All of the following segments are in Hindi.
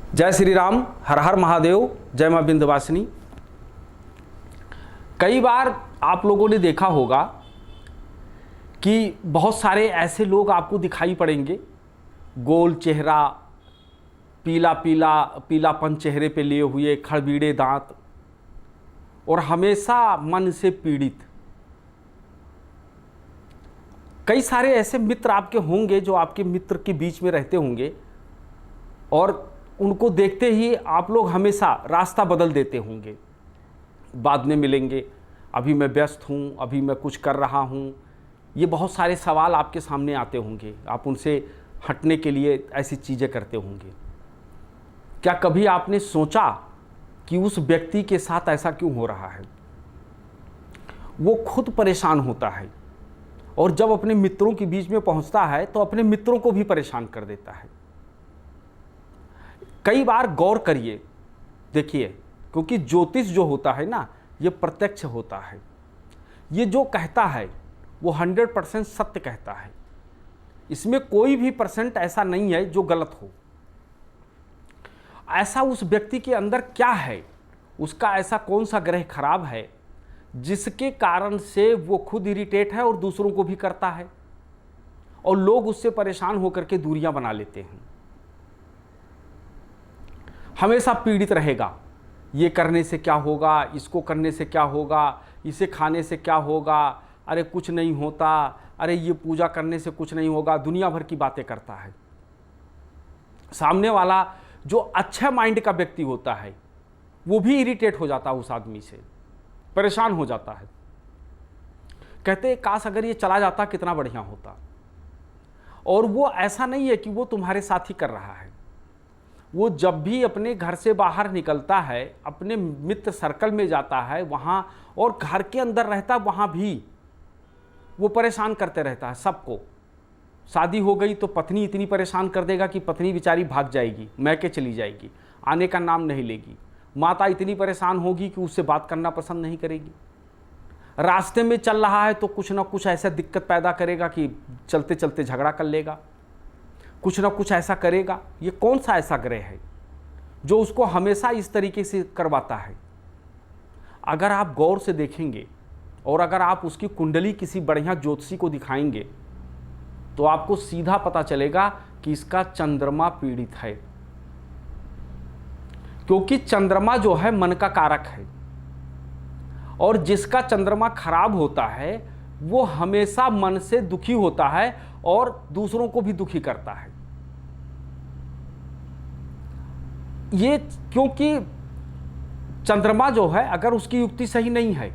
जय श्री राम, हर हर महादेव, जय मां विंध्यवासिनी। कई बार आप लोगों ने देखा होगा कि बहुत सारे ऐसे लोग आपको दिखाई पड़ेंगे, गोल चेहरा, पीलापन चेहरे पे लिए हुए, खड़बीड़े दांत और हमेशा मन से पीड़ित। कई सारे ऐसे मित्र आपके होंगे जो आपके मित्र के बीच में रहते होंगे और उनको देखते ही आप लोग हमेशा रास्ता बदल देते होंगे। बाद में मिलेंगे, अभी मैं व्यस्त हूँ, अभी मैं कुछ कर रहा हूँ। ये बहुत सारे सवाल आपके सामने आते होंगे, आप उनसे हटने के लिए ऐसी चीज़ें करते होंगे। क्या कभी आपने सोचा कि उस व्यक्ति के साथ ऐसा क्यों हो रहा है? वो खुद परेशान होता है और जब अपने मित्रों के बीच में पहुंचता है तो अपने मित्रों को भी परेशान कर देता है। कई बार गौर करिए, देखिए, क्योंकि ज्योतिष जो होता है ना, ये प्रत्यक्ष होता है। ये जो कहता है वो 100% सत्य कहता है। इसमें कोई भी परसेंट ऐसा नहीं है जो गलत हो। ऐसा उस व्यक्ति के अंदर क्या है, उसका ऐसा कौन सा ग्रह खराब है जिसके कारण से वो खुद इरिटेट है और दूसरों को भी करता है और लोग उससे परेशान होकर के दूरियां बना लेते हैं। हमेशा पीड़ित रहेगा, ये करने से क्या होगा, इसको करने से क्या होगा, इसे खाने से क्या होगा, अरे कुछ नहीं होता, अरे ये पूजा करने से कुछ नहीं होगा, दुनिया भर की बातें करता है। सामने वाला जो अच्छा माइंड का व्यक्ति होता है वो भी इरिटेट हो जाता है, उस आदमी से परेशान हो जाता है। कहते काश अगर ये चला जाता कितना बढ़िया होता। और वो ऐसा नहीं है कि वो तुम्हारे साथ ही कर रहा है। वो जब भी अपने घर से बाहर निकलता है, अपने मित्र सर्कल में जाता है वहाँ, और घर के अंदर रहता वहाँ भी वो परेशान करते रहता है सबको। शादी हो गई तो पत्नी इतनी परेशान कर देगा कि पत्नी बेचारी भाग जाएगी, मैके चली जाएगी, आने का नाम नहीं लेगी। माता इतनी परेशान होगी कि उससे बात करना पसंद नहीं करेगी। रास्ते में चल रहा है तो कुछ ना कुछ ऐसा दिक्कत पैदा करेगा कि चलते चलते झगड़ा कर लेगा, कुछ ना कुछ ऐसा करेगा। ये कौन सा ऐसा ग्रह है जो उसको हमेशा इस तरीके से करवाता है? अगर आप गौर से देखेंगे और अगर आप उसकी कुंडली किसी बढ़िया ज्योतिषी को दिखाएंगे तो आपको सीधा पता चलेगा कि इसका चंद्रमा पीड़ित है। क्योंकि चंद्रमा जो है मन का कारक है और जिसका चंद्रमा खराब होता है वो हमेशा मन से दुखी होता है और दूसरों को भी दुखी करता है। ये क्योंकि चंद्रमा जो है अगर उसकी युक्ति सही नहीं है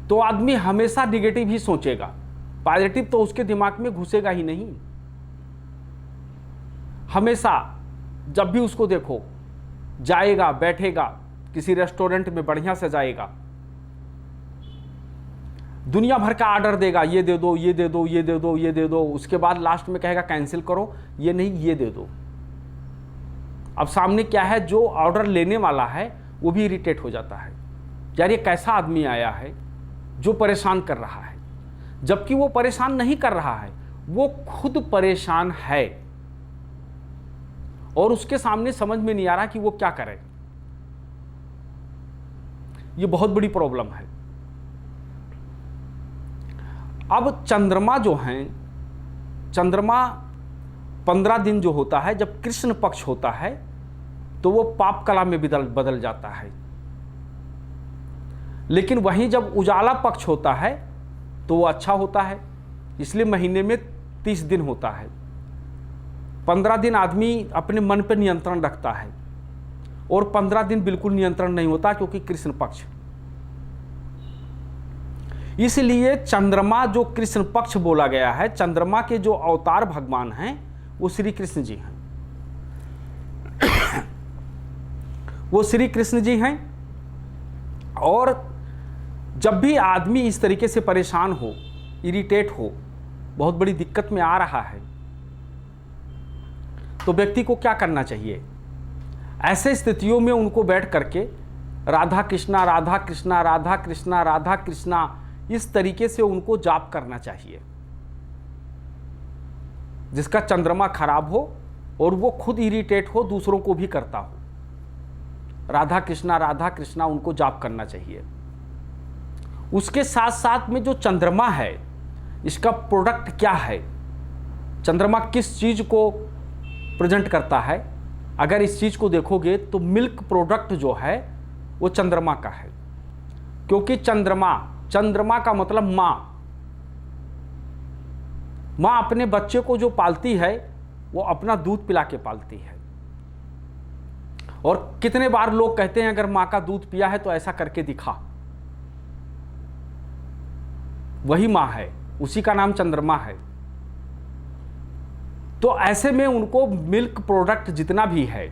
तो आदमी हमेशा निगेटिव ही सोचेगा, पॉजिटिव तो उसके दिमाग में घुसेगा ही नहीं। हमेशा जब भी उसको देखो, जाएगा, बैठेगा किसी रेस्टोरेंट में, बढ़िया से जाएगा, दुनिया भर का ऑर्डर देगा, ये दे दो, ये दे दो, ये दे दो, ये दे दो। उसके बाद लास्ट में कहेगा कैंसिल करो, ये नहीं, ये दे दो। अब सामने क्या है, जो ऑर्डर लेने वाला है वो भी इरिटेट हो जाता है, यार ये कैसा आदमी आया है जो परेशान कर रहा है। जबकि वो परेशान नहीं कर रहा है, वो खुद परेशान है और उसके सामने समझ में नहीं आ रहा कि वो क्या करे। ये बहुत बड़ी प्रॉब्लम है। अब चंद्रमा जो है, चंद्रमा 15 दिन जो होता है, जब कृष्ण पक्ष होता है तो वो पाप कला में बदल जाता है। लेकिन वहीं जब उजाला पक्ष होता है तो वो अच्छा होता है। इसलिए महीने में 30 दिन होता है। 15 दिन आदमी अपने मन पर नियंत्रण रखता है और 15 दिन बिल्कुल नियंत्रण नहीं होता, क्योंकि कृष्ण पक्ष। इसलिए चंद्रमा जो कृष्ण पक्ष बोला गया है, चंद्रमा के जो अवतार भगवान हैं वो श्री कृष्ण जी हैं। वो श्री कृष्ण जी हैं। और जब भी आदमी इस तरीके से परेशान हो, इरिटेट हो, बहुत बड़ी दिक्कत में आ रहा है, तो व्यक्ति को क्या करना चाहिए? ऐसे स्थितियों में उनको बैठ करके राधा कृष्णा राधा कृष्णा राधा कृष्णा राधा कृष्णा इस तरीके से उनको जाप करना चाहिए। जिसका चंद्रमा खराब हो और वो खुद इरिटेट हो, दूसरों को भी करता हो। राधा कृष्णा उनको जाप करना चाहिए। उसके साथ साथ में जो चंद्रमा है, इसका प्रोडक्ट क्या है, चंद्रमा किस चीज को प्रेजेंट करता है, अगर इस चीज को देखोगे तो मिल्क प्रोडक्ट जो है वो चंद्रमा का है। क्योंकि चंद्रमा का मतलब मां अपने बच्चे को जो पालती है वो अपना दूध पिला के पालती है। और कितने बार लोग कहते हैं अगर मां का दूध पिया है तो ऐसा करके दिखा, वही मां है, उसी का नाम चंद्रमा है। तो ऐसे में उनको मिल्क प्रोडक्ट जितना भी है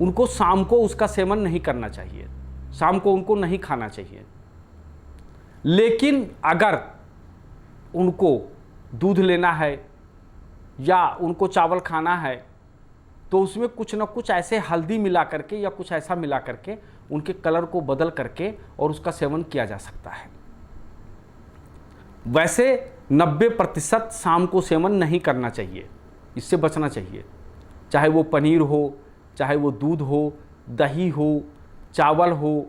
उनको शाम को उसका सेवन नहीं करना चाहिए, शाम को उनको नहीं खाना चाहिए। लेकिन अगर उनको दूध लेना है या उनको चावल खाना है तो उसमें कुछ ना कुछ ऐसे हल्दी मिला करके या कुछ ऐसा मिला करके उनके कलर को बदल करके और उसका सेवन किया जा सकता है। वैसे 90% शाम को सेवन नहीं करना चाहिए, इससे बचना चाहिए। चाहे वो पनीर हो, चाहे वो दूध हो, दही हो, चावल हो,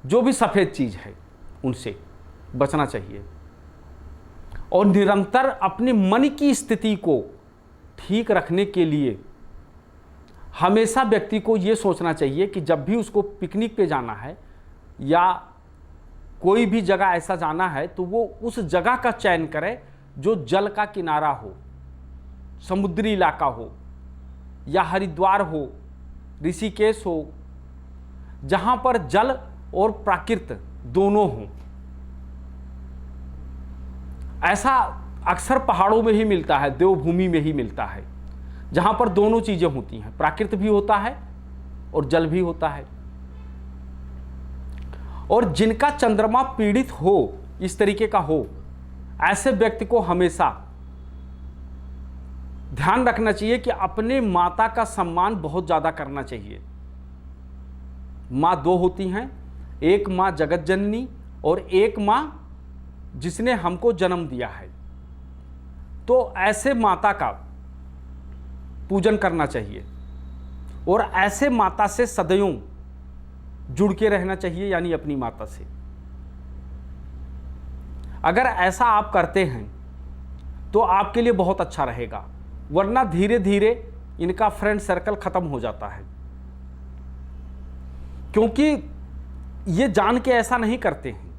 जो भी सफ़ेद चीज़ है उनसे बचना चाहिए। और निरंतर अपने मन की स्थिति को ठीक रखने के लिए हमेशा व्यक्ति को ये सोचना चाहिए कि जब भी उसको पिकनिक पे जाना है या कोई भी जगह ऐसा जाना है तो वो उस जगह का चयन करे जो जल का किनारा हो, समुद्री इलाका हो या हरिद्वार हो, ऋषिकेश हो, जहां पर जल और प्राकृत दोनों हों। ऐसा अक्सर पहाड़ों में ही मिलता है, देवभूमि में ही मिलता है, जहां पर दोनों चीजें होती हैं, प्राकृत भी होता है और जल भी होता है। और जिनका चंद्रमा पीड़ित हो, इस तरीके का हो, ऐसे व्यक्ति को हमेशा ध्यान रखना चाहिए कि अपने माता का सम्मान बहुत ज्यादा करना चाहिए। मां दो होती हैं, एक मां जगत जननी और एक मां जिसने हमको जन्म दिया है। तो ऐसे माता का पूजन करना चाहिए और ऐसे माता से सदैव जुड़ के रहना चाहिए, यानी अपनी माता से। अगर ऐसा आप करते हैं तो आपके लिए बहुत अच्छा रहेगा, वरना धीरे धीरे इनका फ्रेंड सर्कल खत्म हो जाता है। क्योंकि ये जान के ऐसा नहीं करते हैं,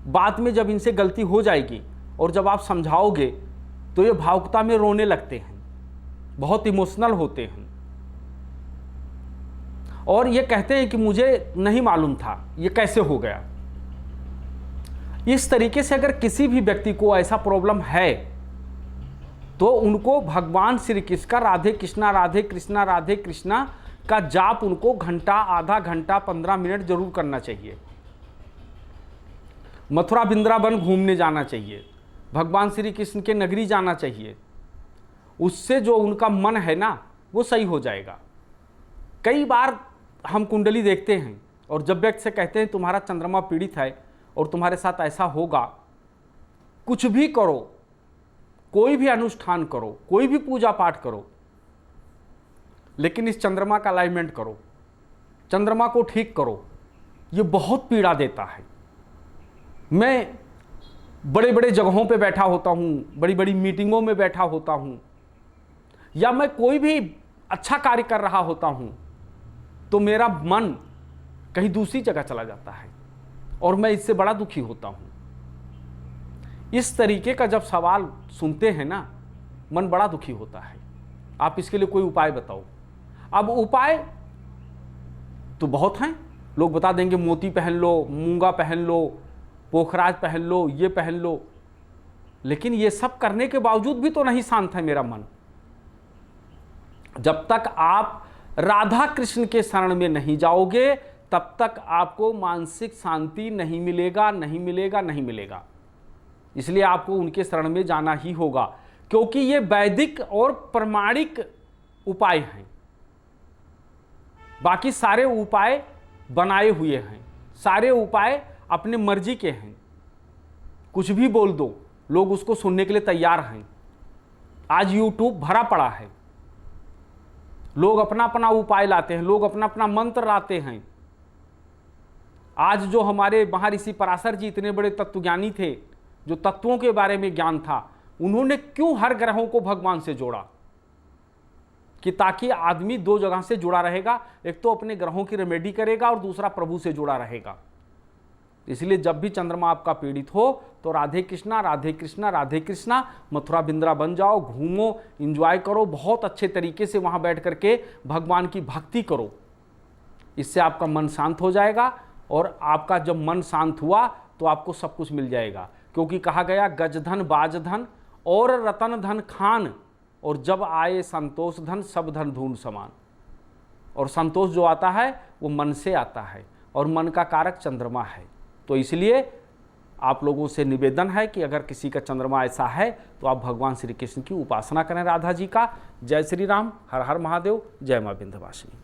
बाद में जब इनसे गलती हो जाएगी और जब आप समझाओगे तो ये भावुकता में रोने लगते हैं, बहुत इमोशनल होते हैं और ये कहते हैं कि मुझे नहीं मालूम था, ये कैसे हो गया। इस तरीके से अगर किसी भी व्यक्ति को ऐसा प्रॉब्लम है तो उनको भगवान श्री कृष्ण का राधे कृष्णा का जाप उनको घंटा, आधा घंटा, 15 मिनट जरूर करना चाहिए। मथुरा वृंदावन घूमने जाना चाहिए, भगवान श्री कृष्ण के नगरी जाना चाहिए। उससे जो उनका मन है ना वो सही हो जाएगा। कई बार हम कुंडली देखते हैं और जब व्यक्ति से कहते हैं तुम्हारा चंद्रमा पीड़ित है और तुम्हारे साथ ऐसा होगा, कुछ भी करो, कोई भी अनुष्ठान करो, कोई भी पूजा पाठ करो, लेकिन इस चंद्रमा का अलाइनमेंट करो, चंद्रमा को ठीक करो। ये बहुत पीड़ा देता है। मैं बड़े बड़े जगहों पे बैठा होता हूँ, बड़ी बड़ी मीटिंगों में बैठा होता हूँ, या मैं कोई भी अच्छा कार्य कर रहा होता हूँ तो मेरा मन कहीं दूसरी जगह चला जाता है और मैं इससे बड़ा दुखी होता हूँ। इस तरीके का जब सवाल सुनते हैं ना, मन बड़ा दुखी होता है। आप इसके लिए कोई उपाय बताओ। अब उपाय तो बहुत हैं, लोग बता देंगे मोती पहन लो, मूंगा पहन लो, पोखराज पहन लो, ये पहन लो, लेकिन ये सब करने के बावजूद भी तो नहीं शांत है मेरा मन। जब तक आप राधा कृष्ण के शरण में नहीं जाओगे तब तक आपको मानसिक शांति नहीं मिलेगा, नहीं मिलेगा, नहीं मिलेगा। इसलिए आपको उनके शरण में जाना ही होगा, क्योंकि ये वैदिक और प्रमाणिक उपाय हैं। बाकी सारे उपाय बनाए हुए हैं, सारे उपाय अपने मर्जी के हैं। कुछ भी बोल दो, लोग उसको सुनने के लिए तैयार हैं। आज यूट्यूब भरा पड़ा है, लोग अपना अपना उपाय लाते हैं, लोग अपना अपना मंत्र लाते हैं। आज जो हमारे महर्षि पराशर जी इतने बड़े तत्वज्ञानी थे, जो तत्वों के बारे में ज्ञान था, उन्होंने क्यों हर ग्रहों को भगवान से जोड़ा? कि ताकि आदमी दो जगह से जुड़ा रहेगा, एक तो अपने ग्रहों की रेमेडी करेगा और दूसरा प्रभु से जुड़ा रहेगा। इसलिए जब भी चंद्रमा आपका पीड़ित हो तो राधे कृष्णा राधे कृष्णा राधे कृष्णा, मथुरा बिंद्रा बन जाओ, घूमो, इंजॉय करो, बहुत अच्छे तरीके से वहां बैठ करके भगवान की भक्ति करो। इससे आपका मन शांत हो जाएगा, और आपका जब मन शांत हुआ तो आपको सब कुछ मिल जाएगा। क्योंकि कहा गया गजधन बाजधन और रतन धन खान, और जब आए संतोष धन सब धन धून समान। और संतोष जो आता है वो मन से आता है, और मन का कारक चंद्रमा है। तो इसलिए आप लोगों से निवेदन है कि अगर किसी का चंद्रमा ऐसा है तो आप भगवान श्री कृष्ण की उपासना करें, राधा जी का। जय श्री राम, हर हर महादेव, जय मां विंध्यवासिनी।